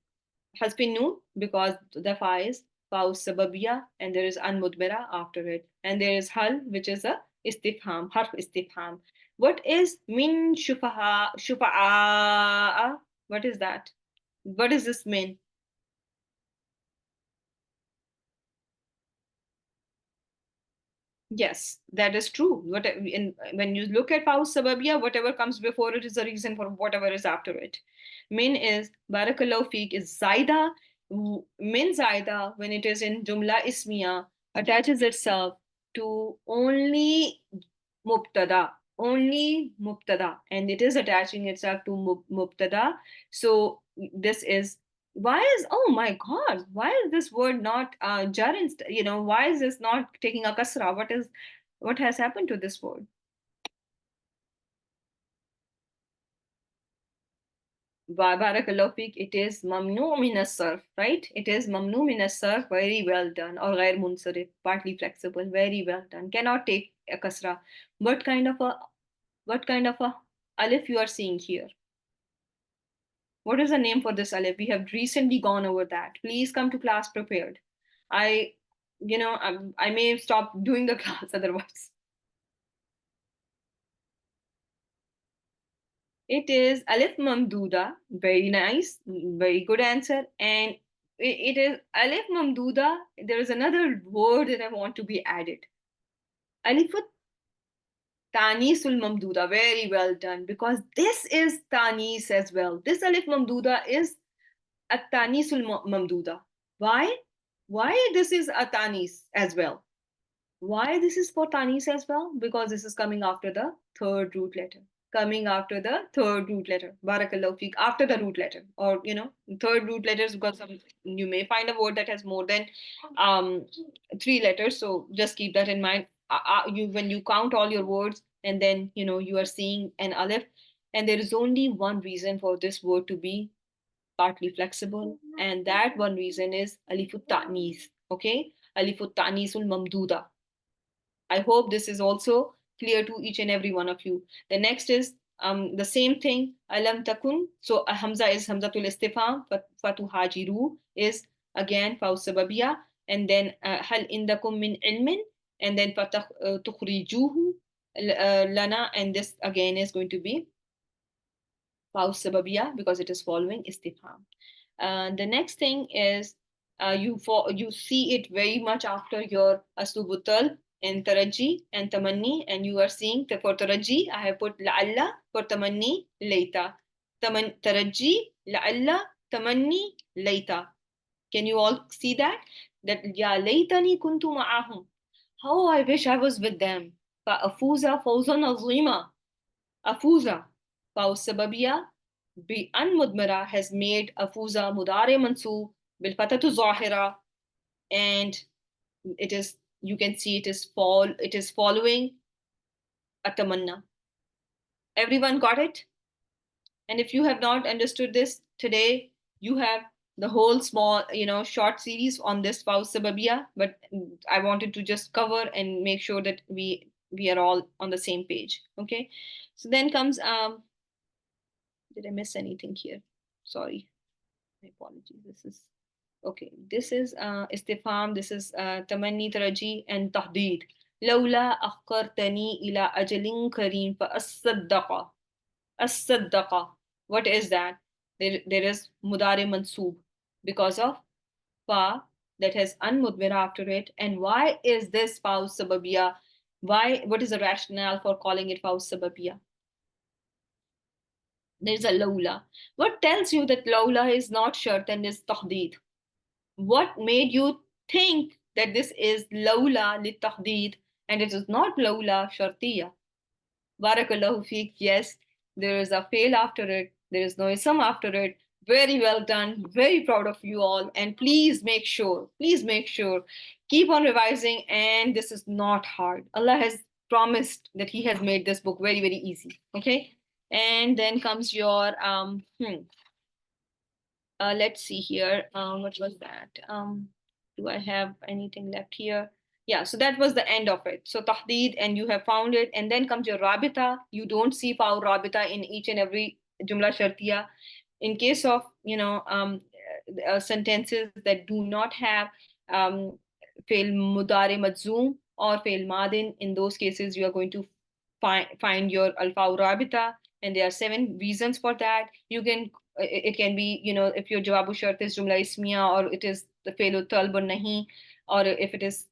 [SPEAKER 1] has been known because the fa is fa sababiya, and there is an mudmira after it, and there is hal, which is a istifham, harf istifham. What is min shufa'a? What is that? What does this mean? Yes, that is true. When you look at Paus Sababia, whatever comes before it is the reason for whatever is after it. Min is Barakallahu Feek is Zaida. Min Zaida, when it is in Jumla Ismiya, attaches itself to only Mubtada, and it is attaching itself to Mubtada. So this is why is oh my god, why is this word not jar why is this not taking a kasra? What has happened to this word? Barakallahu feek, it is mamnu min as-sarf, right? It is mamnu min as-sarf, very well done, or ghair munsarif, partly flexible, very well done, cannot take a kasra. What kind of a alif you are seeing here? What is the name for this alif? We have recently gone over that. Please come to class prepared. I, I may stop doing the class otherwise. It is alif mamduda. Very nice. Very good answer. And it is alif mamduda. There is another word that I want to be added. Alif tanisul mamduda. Very well done. Because this is tanis as well. This alif mamduda is at-tanisul mamduda. Why? Why this is a tanis as well? Why this is for tanis as well? Because this is coming after the third root letter. Coming after the third root letter. Barakallahu feek. After the root letter. Or, third root letters, because you may find a word that has more than um, three letters. So just keep that in mind. When you count all your words, and then, you are seeing an aleph, and there is only one reason for this word to be partly flexible, and that one reason is alifut ta'nis. Okay, alifut ta'nisul mamduda. I hope this is also clear to each and every one of you. The next is the same thing. Alam takun. So hamza is hamzatul istifham. Fatu hajiru is again faw sababiya, and then hal indakum min ilmin, and then fatah tukhrijuhu lana, and this again is going to be faw sababiya because it is following istifham. The next thing is you see it very much after your aslubutal and taraji and tamanni, and you are seeing for taraji I have put la'alla, for tamanni laita. Taraji la'alla tamanni laita. Can you all see that? That ya laytani kuntu ma'ahum. How I wish I was with them. فأفوز فوزا عظيما. Afuza. Faw sababiya bi mudmara has made afuza mudare mansoob bil fatatu zahira, and it is, you can see it is following atamanna. Everyone got it? And if you have not understood this today, you have the whole small, short series on this faw sababiya, but I wanted to just cover and make sure that we are all on the same page. Okay, so then comes did I miss anything here? Sorry. My apologies. This is okay. This is istifham. This is tamanni, taraji, and tahdid. لولا أخرتني إلى أجل كريم فأصدق. As-saddaqa. What is that? There is mudari mansoob because of fa that has unmudmira after it. And why is this fa sababiya? Why? What is the rationale for calling it fa sababiya? There's a lawla. What tells you that lawla is not shart and is tahdid? What made you think that this is lawla li tahdid and it is not lawla shartiya? Barakallahu feek. Yes, there is a fail after it. There is no ism after it. Very well done. Very proud of you all. And please make sure, keep on revising. And this is not hard. Allah has promised that He has made this book very, very easy. Okay. And then comes your let's see here. What was that? Do I have anything left here? Yeah, so that was the end of it. So tahdid, and you have found it. And then comes your rabita. You don't see faul rabita in each and every jumla shartiya. In case of, sentences that do not have fail mudare majzoom or fail madin, in those cases, you are going to find your alfa rabita. And there are 7 reasons for that. It can be, if your jawabu shart is jumla ismiya, or it is the fail talb or nahi, or if it is,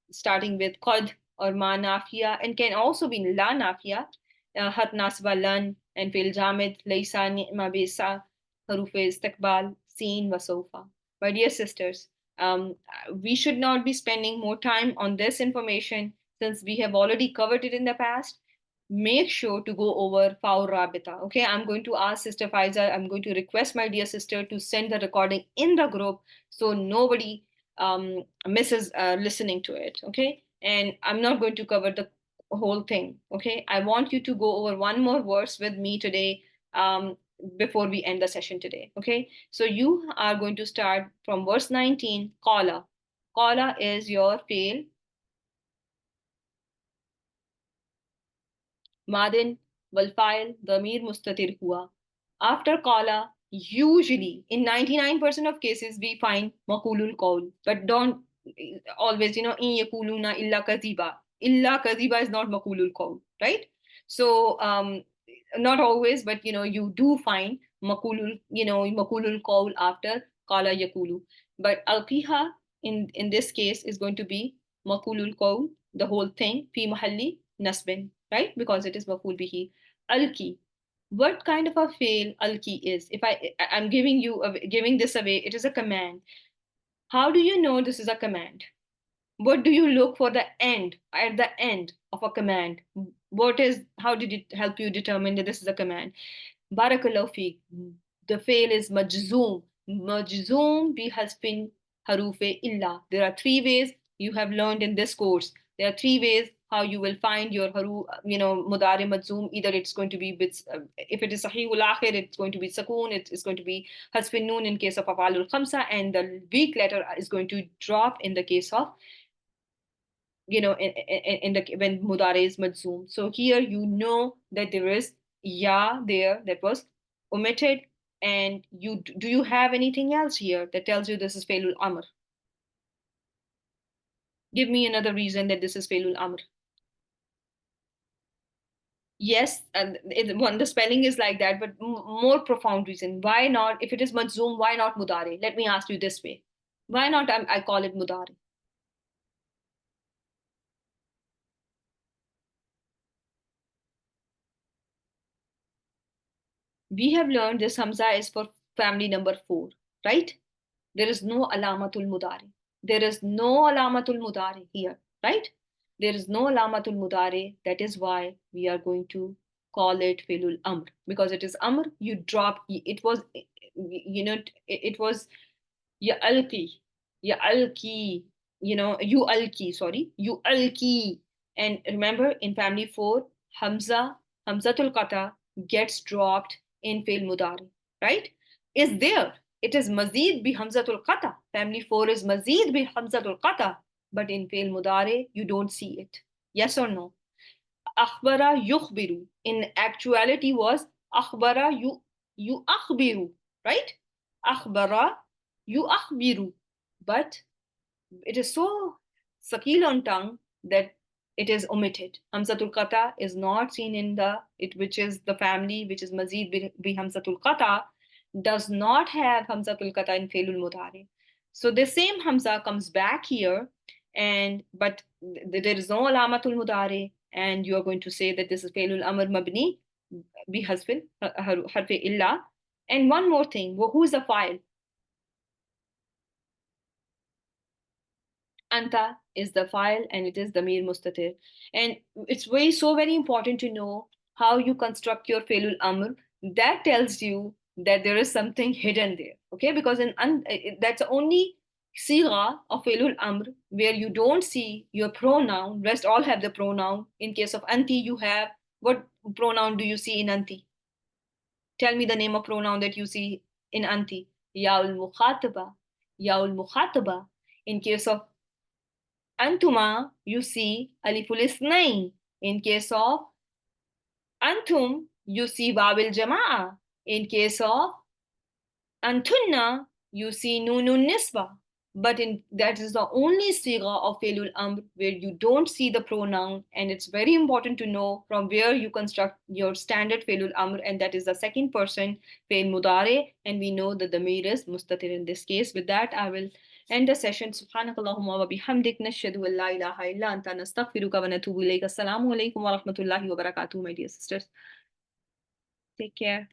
[SPEAKER 1] starting with qad or ma nafiya, and can also be la nafiya, hat nasba lan, and fail jamid laysa ni'ma bisa, haruf istiqbal seen wa sofa. My dear sisters, we should not be spending more time on this information since we have already covered it in the past. Make sure to go over Faur Rabita. Okay, I'm going to ask Sister Faiza, I'm going to request my dear sister to send the recording in the group so nobody misses listening to it. Okay, and I'm not going to cover the whole thing. Okay, I want you to go over one more verse with me today before we end the session today. Okay, so you are going to start from verse 19, Qala. Qala is your fail Madin, Walfile, Damir Mustatir Hua. After Qala, usually in 99% of cases, we find Makulul Qawl. But don't always, in yakuluna illa kaziba. Illa kaziba is not Makulul Qawl, right? So, not always, but you do find Makulul Qawl after Qala Yakulu. But Alqiha in this case is going to be Makulul Qawl, the whole thing, fi mahalli nasbin, right? Because it is maful bihi. Alki. What kind of a fail alki is? If I'm giving this away, it is a command. How do you know this is a command? What do you look for at the end of a command? How did it help you determine that this is a command? Barakallahu feek. The fail is majzoom. Majzoom bi hasfin harufe illa. There are 3 ways you have learned in this course. There are 3 ways how you will find your mudari majzoom. Either it's going to be if it is sahihul akhir, it's going to be sakoon. It's going to be hasfin noon in case of afalul khamsa, and the weak letter is going to drop in the case of in the when mudare is majzoom. So here that there is ya there that was omitted, and do you have anything else here that tells you this is failul amr? Give me another reason that this is failul amr. Yes, and the spelling is like that, but more profound reason. Why not? If it is majzoom, why not mudare? Let me ask you this way. Why not I call it mudare? We have learned this Hamza is for family number 4, right? There is no alamatul mudari. There is no alamatul mudari here, right? There is no alamatul mudari. That is why we are going to call it filul amr, because it is amr. You drop. It was ya alki, ya alki. You alki. Sorry, you alki. And remember, in family 4, Hamzatul qata gets dropped in fail mudari, right? Is there. It is mazid bi hamzatul qata. Family 4 is mazid bi hamzatul qata. But in fail mudari, you don't see it. Yes or no? Akhbara yukhbiru. In actuality was akhbara you akhbiru, right? Akhbara you akhbiru. But it is so sakil on tongue that it is omitted. Hamzatul Qata is not seen in which is the family, which is Mazid bi Hamzatul Qata, does not have Hamzatul Qata in Failul Mudari. So the same Hamza comes back here, but there is no Alamatul Mudari, and you are going to say that this is Failul Amr Mabni bi Hasfil Harfi Illa. And one more thing, who is the file? Anta is the file and it is Damir Mustatir. And it's very important to know how you construct your Failul Amr. That tells you that there is something hidden there. Okay, because that's the only sigha of Failul Amr where you don't see your pronoun. Rest all have the pronoun. In case of Anti, you have what pronoun do you see in Anti? Tell me the name of pronoun that you see in Anti. Yaul Mukhataba. Yaul Mukhataba. In case of Antuma, you see aliful isnain. In case of antum, you see wabil jama'a. In case of antunna, you see nunun nisba. But that is the only sigha of Failul Amr where you don't see the pronoun, and it's very important to know from where you construct your standard Failul Amr, and that is the second person Fail Mudare, and we know that the Damir is Mustatir in this case. With that, I will end the session. Subhanakallahumma wa bihamdik nashhadu an la ilaha illa anta nastaghfiruka wa natubu ilayk. Assalamu alaikum wa rahmatullahi wa barakatuh, my dear sisters. Take care.